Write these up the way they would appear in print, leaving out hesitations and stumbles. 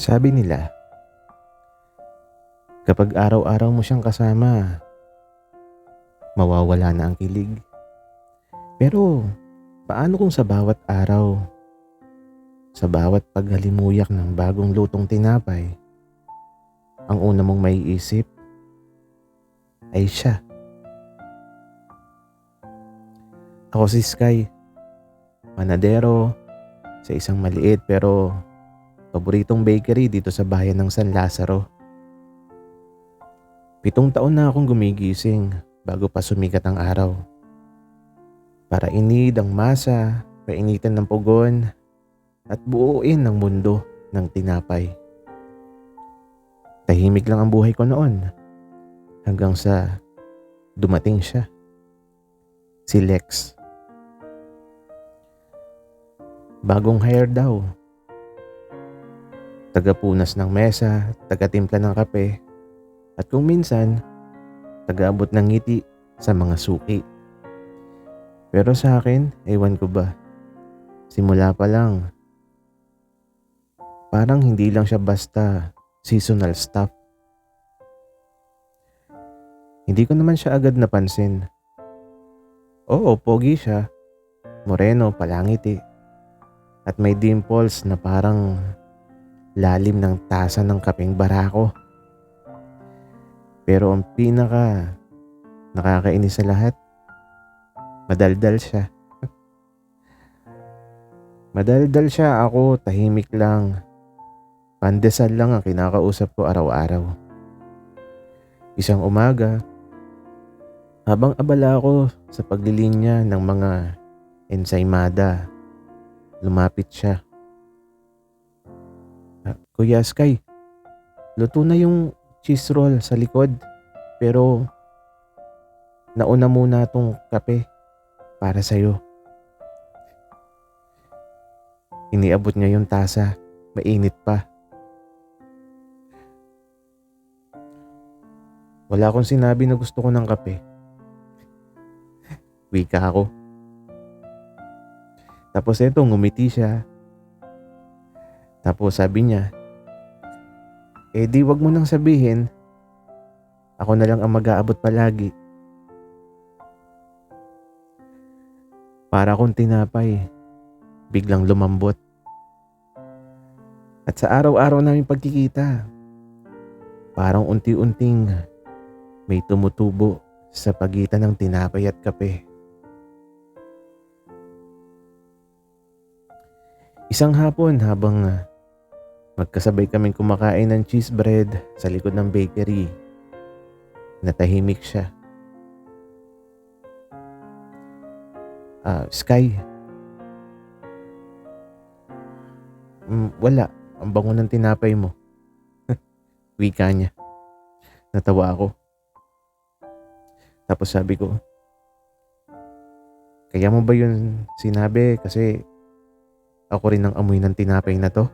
Sabi nila, kapag araw-araw mo siyang kasama, mawawala na ang kilig. Pero paano kung sa bawat araw, sa bawat paghalimuyak ng bagong lutong tinapay, ang una mong maiisip ay siya? Ako si Sky, panadero sa isang maliit pero paboritong bakery dito sa bayan ng San Lazaro. 7 taon na akong gumigising bago pa sumikat ang araw. Para inid ang masa, painitan ng pugon, at buuin ang mundo ng tinapay. Tahimik lang ang buhay ko noon hanggang sa dumating siya. Si Lex. Bagong hire daw. Tagapunas ng mesa, tagatimpla ng kape, at kung minsan, tagaabot ng ngiti sa mga suki. Pero sa akin, ewan ko ba, simula pa lang, parang hindi lang siya basta seasonal staff. Hindi ko naman siya agad napansin. Oo, pogi siya, moreno, palangiti, at may dimples na parang lalim ng tasa ng kapeng barako. Pero ang pinaka nakakainis sa lahat, madaldal siya. Madaldal siya, ako tahimik lang. Pandesal lang ang kinakausap ko araw-araw. Isang umaga, habang abala ako sa paglilinya ng mga ensaymada, lumapit siya. Kuya Sky, luto na yung cheese roll sa likod, pero nauna muna tong kape para sa'yo. Iniabot niya yung tasa, mainit pa. Wala akong sinabi na gusto ko ng kape. Wika ako. Tapos eto, ngumiti siya. Tapos sabi niya, di wag mo nang sabihin, ako na lang ang mag-aabot palagi. Para akong tinapay, biglang lumambot. At sa araw-araw naming pagkikita, parang unti-unting may tumutubo sa pagitan ng tinapay at kape. Isang hapon habang magkasabay kaming kumakain ng cheese bread sa likod ng bakery, natahimik siya. Sky. Wala. Ang bango ng tinapay mo. Wika niya. Natawa ako. Tapos sabi ko, kaya mo ba yun sinabi kasi ako rin ang amoy ng tinapay na to?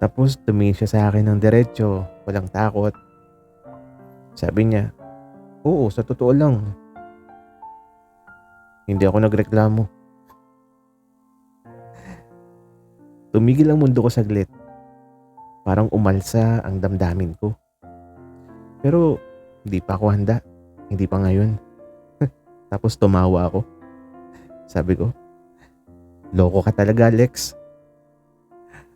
Tapos tumingin siya sa akin ng diretso, walang takot. Sabi niya, oo, sa totoo lang. Hindi ako nagreklamo. Tumigil ang mundo ko saglit. Parang umalsa ang damdamin ko. Pero hindi pa ako handa. Hindi pa ngayon. Tapos tumawa ako. Sabi ko, loko ka talaga, Lex.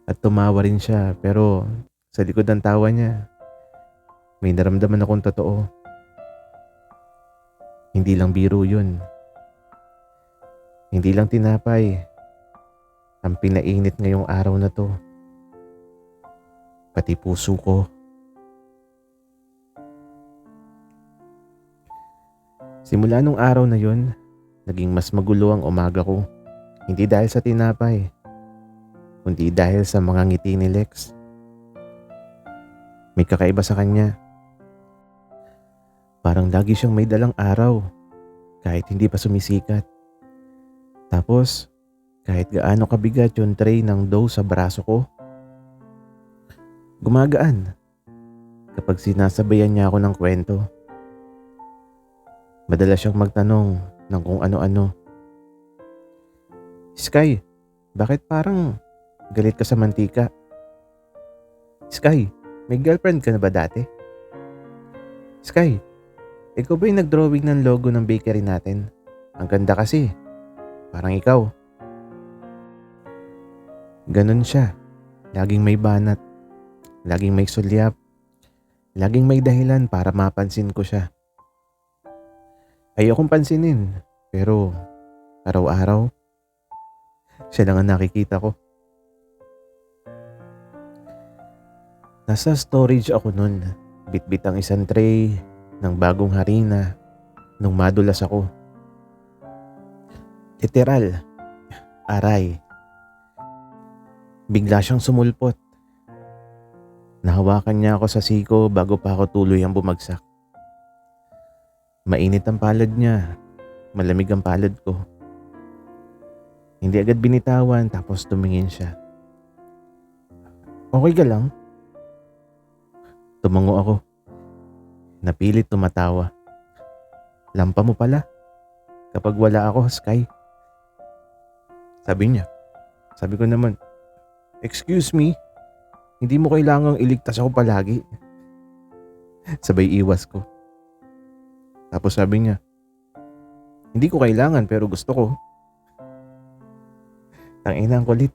At tumawa rin siya, pero sa likod ng tawa niya, may naramdaman akong totoo. Hindi lang biro yun. Hindi lang tinapay ang pinainit ngayong araw na to. Pati puso ko. Simula nung araw na yun, naging mas magulo ang umaga ko. Hindi dahil sa tinapay, kundi dahil sa mga ngiti ni Lex. May kakaiba sa kanya. Parang lagi siyang may dalang araw, kahit hindi pa sumisikat. Tapos, kahit gaano kabigat yung tray ng dough sa braso ko, gumagaan kapag sinasabayan niya ako ng kwento. Madalas siyang magtanong ng kung ano-ano. Sky, Bakit parang galit ka sa mantika? Sky, may girlfriend ka na ba dati? Sky, ikaw ba yung nag-drawing ng logo ng bakery natin? Ang ganda kasi. Parang ikaw. Ganun siya. Laging may banat. Laging may sulyap. Laging may dahilan para mapansin ko siya. Ayokong pansinin. Pero araw-araw, siya lang ang nakikita ko. Nasa storage ako nun. Bitbit ang isang tray ng bagong harina nung madulas ako. Literal, aray. Bigla siyang sumulpot. Nahawakan niya ako sa siko bago pa ako tuluyang bumagsak. Mainit ang palad niya. Malamig ang palad ko. Hindi agad binitawan tapos tumingin siya. Okay ka lang? Tumango ako. Napilit tumatawa. Lampa mo pala. Kapag wala ako, Sky. Sabi niya. Sabi ko naman, excuse me, hindi mo kailangang iligtas ako palagi. Sabay iwas ko. Tapos sabi niya, hindi ko kailangan pero gusto ko. Tangina ang kulit.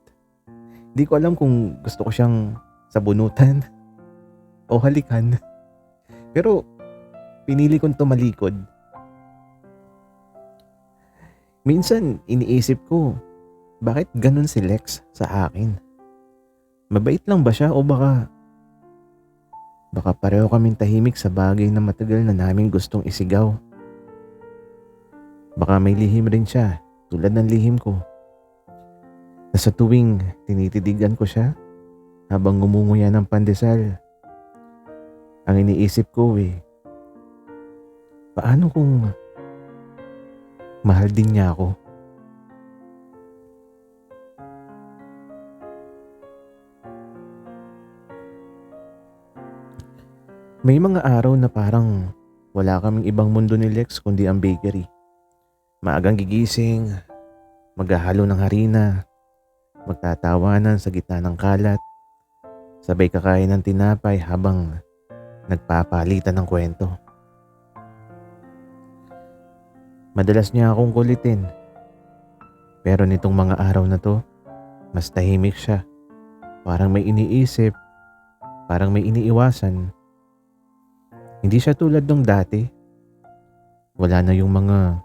Hindi ko alam kung gusto ko siyang sabunutan o halikan. Pero pinili kong tumalikod. Minsan iniisip ko, bakit ganun si Lex sa akin? Mabait lang ba siya o baka pareho kaming tahimik sa bagay na matagal na namin gustong isigaw. Baka may lihim rin siya tulad ng lihim ko. Na sa tuwing tinititigan ko siya habang ngumunguya ng pandesal, ang iniisip ko paano kung mahal din niya ako? May mga araw na parang wala kaming ibang mundo ni Lex kundi ang bakery. Maagang gigising, maghahalo ng harina, magtatawanan sa gitna ng kalat, sabay kakain ng tinapay habang nagpapalitan ng kwento. Madalas niya akong kulitin, pero nitong mga araw na to, mas tahimik siya. Parang may iniisip, parang may iniiwasan. Hindi siya tulad nung dati. Wala na yung mga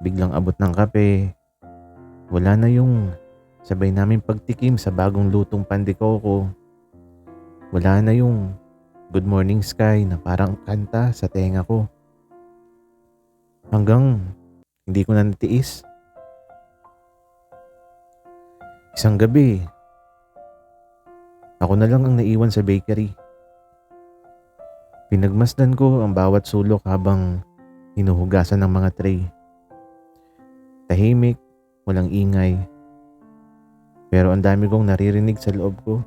biglang abot ng kape. Wala na yung sabay namin pagtikim sa bagong lutong pandikoko. Wala na yung good morning sky na parang kanta sa tenga ko. Hanggang hindi ko na natiis. Isang gabi, ako na lang ang naiwan sa bakery. Pinagmasdan ko ang bawat sulok habang hinuhugasan ng mga tray. Tahimik, walang ingay. Pero ang dami kong naririnig sa loob ko.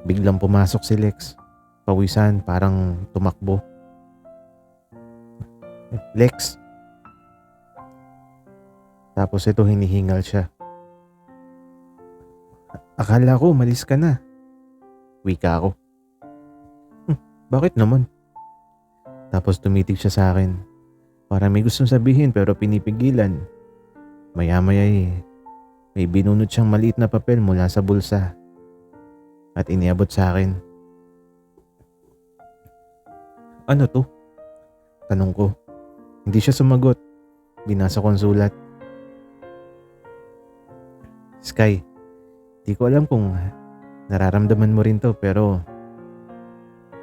Biglang pumasok si Lex. Pawisan, parang tumakbo. Lex. Tapos ito hinihingal siya. Akala ko malis ka na. Wika ako. Bakit naman? Tapos tumitig siya sa akin. Para may gustong sabihin pero pinipigilan. Maya-maya may binunot siyang maliit na papel mula sa bulsa. At iniabot sa akin. Ano to? Tanong ko. Hindi siya sumagot. Binasa ko ang sulat. Sky, di ko alam kung nararamdaman mo rin to pero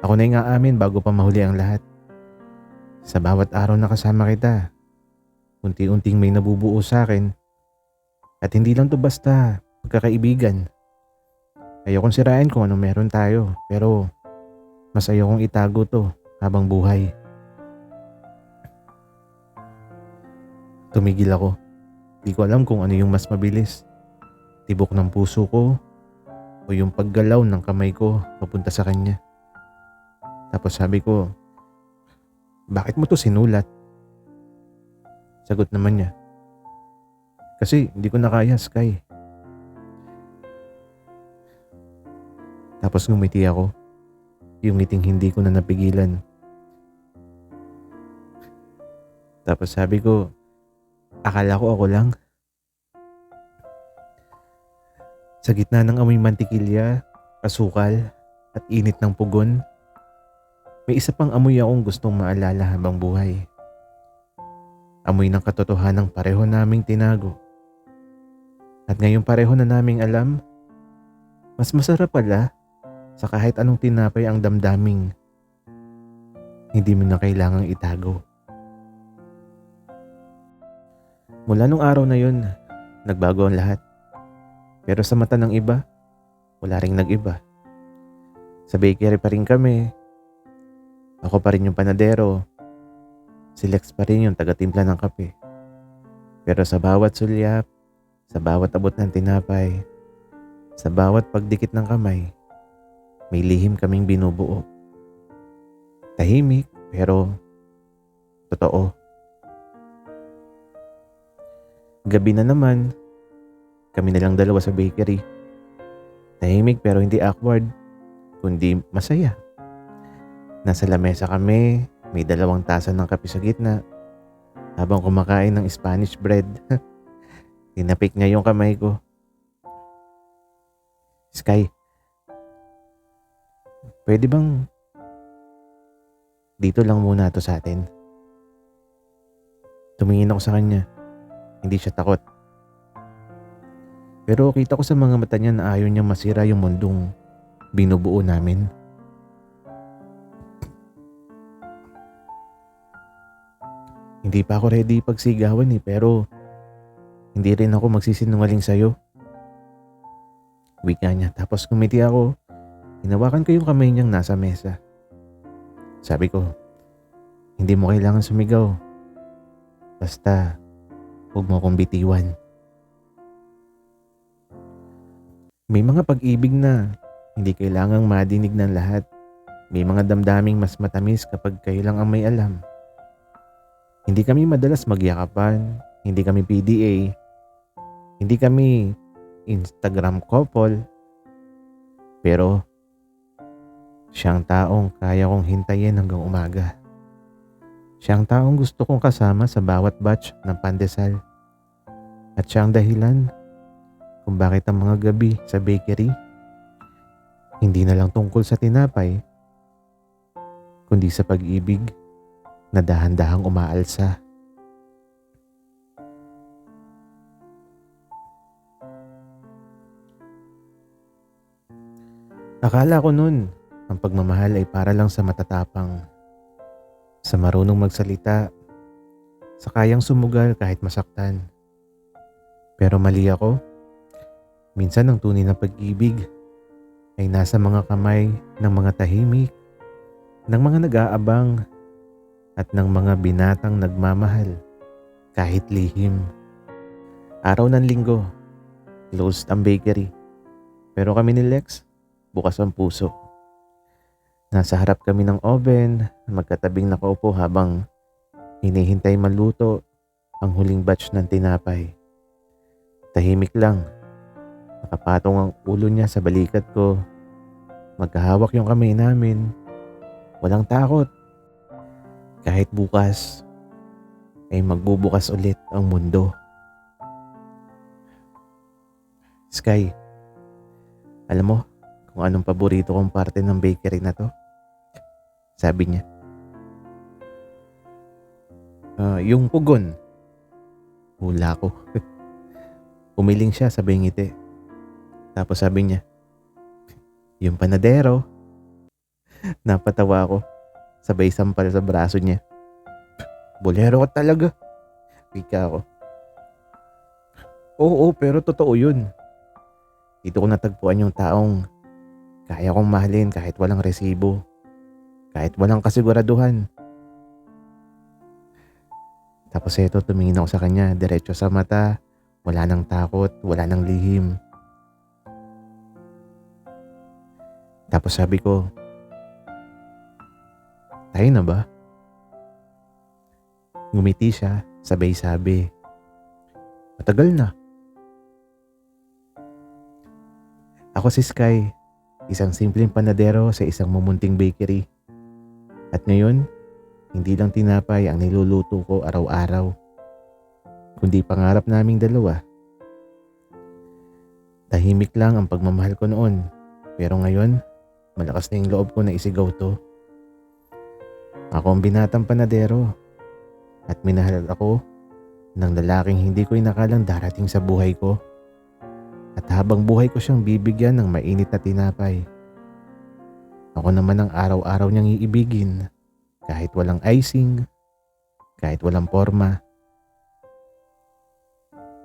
ako na yung aamin bago pa mahuli ang lahat. Sa bawat araw na kasama kita, unti-unting may nabubuo sa akin. At hindi lang to basta pagkakaibigan. Ayokong sirain kung ano meron tayo, pero mas ayokong itago to habang buhay. Tumigil ako. Di ko alam kung ano yung mas mabilis. Tibok ng puso ko o yung paggalaw ng kamay ko papunta sa kanya. Tapos sabi ko, bakit mo to sinulat? Sagot naman niya, Kasi hindi ko na kaya, Sky. Tapos ngumiti ako. Yung ngiting hindi ko na napigilan. Tapos sabi ko, akala ko ako lang. Sa gitna ng amoy mantikilya, asukal, at init ng pugon, may isa pang amoy akong gustong maalala habang buhay. Amoy ng katotohanang pareho naming tinago. At ngayong pareho na naming alam, mas masarap pala sa kahit anong tinapay ang damdaming hindi mo na kailangang itago. Mula nung araw na yun, nagbago ang lahat. Pero sa mata ng iba, wala ring nag-iba. Sa bakery pa rin kami. Ako pa rin yung panadero. Si Lex pa rin yung taga-timpla ng kape. Pero sa bawat sulyap, sa bawat abot ng tinapay, sa bawat pagdikit ng kamay, may lihim kaming binubuo. Tahimik pero totoo. Gabi na naman, kami na lang dalawa sa bakery. Tahimik pero hindi awkward, kundi masaya. Nasa lamesa kami, may 2 tasa ng kape sa gitna. Habang kumakain ng Spanish bread, tinapik niya yung kamay ko. Sky, pwede bang dito lang muna to sa atin? Tumingin ako sa kanya. Hindi siya takot. Pero kita ko sa mga mata niya na ayaw niyang masira yung mundong binubuo namin. Hindi pa ako ready pagsigawan pero hindi rin ako magsisinungaling sa'yo. Wika niya, tapos kumiti ako. Hinawakan ko yung kamay niyang nasa mesa. Sabi ko, hindi mo kailangan sumigaw. Basta, huwag mo akong bitiwan. May mga pag-ibig na hindi kailangang madinig ng lahat. May mga damdaming mas matamis kapag kayo lang ang may alam. Hindi kami madalas magyakapan, hindi kami PDA, hindi kami Instagram couple. Pero siyang taong kaya kong hintayin hanggang umaga. Siyang taong gusto kong kasama sa bawat batch ng pandesal. At siyang dahilan kung bakit ang mga gabi sa bakery hindi na lang tungkol sa tinapay, kundi sa pag-ibig na dahan-dahang umaalsa. Akala ko nun, ang pagmamahal ay para lang sa matatapang, sa marunong magsalita, sa kayang sumugal kahit masaktan. Pero mali ako. Minsan ang tunay na pag-ibig ay nasa mga kamay ng mga tahimik, ng mga nag-aabang, at ng mga binatang nagmamahal kahit lihim. Araw ng linggo, closed ang bakery. Pero kami ni Lex, bukas ang puso. Nasa harap kami ng oven, magkatabing nakaupo habang hinihintay maluto ang huling batch ng tinapay. Tahimik lang. Nakapatong ang ulo niya sa balikat ko. Magkahawak yung kamay namin. Walang takot. Kahit bukas ay magbubukas ulit ang mundo. Sky, alam mo kung anong paborito kong parte ng bakery na to? Sabi niya. Yung pugon. Hula ko. Umiling siya, sabay ngiti. Tapos sabi niya, yung panadero. Napatawa ako. Sabay sampal sa braso niya. Bolero ka talaga. Wika ako. Oo, pero totoo yun. Dito ko natagpuan yung taong kaya kong mahalin kahit walang resibo. Kahit walang kasiguraduhan. Tapos eto, tumingin ako sa kanya, diretso sa mata. Wala nang takot, wala nang lihim. Tapos sabi ko, tayo na ba? Ngumiti siya, sabay sabi, Matagal na. Ako si Sky, isang simpleng panadero sa isang mumunting bakery. At ngayon, hindi lang tinapay ang niluluto ko araw-araw, kundi pangarap naming dalawa. Tahimik lang ang pagmamahal ko noon, pero ngayon, malakas na yung loob ko na isigaw to. Ako ang binatang panadero at minahal ako ng lalaking hindi ko inakalang darating sa buhay ko. At habang buhay ko siyang bibigyan ng mainit na tinapay. Ako naman ang araw-araw niyang iibigin, kahit walang icing, kahit walang forma.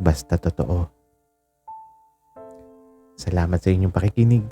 Basta totoo. Salamat sa inyong pakikinig.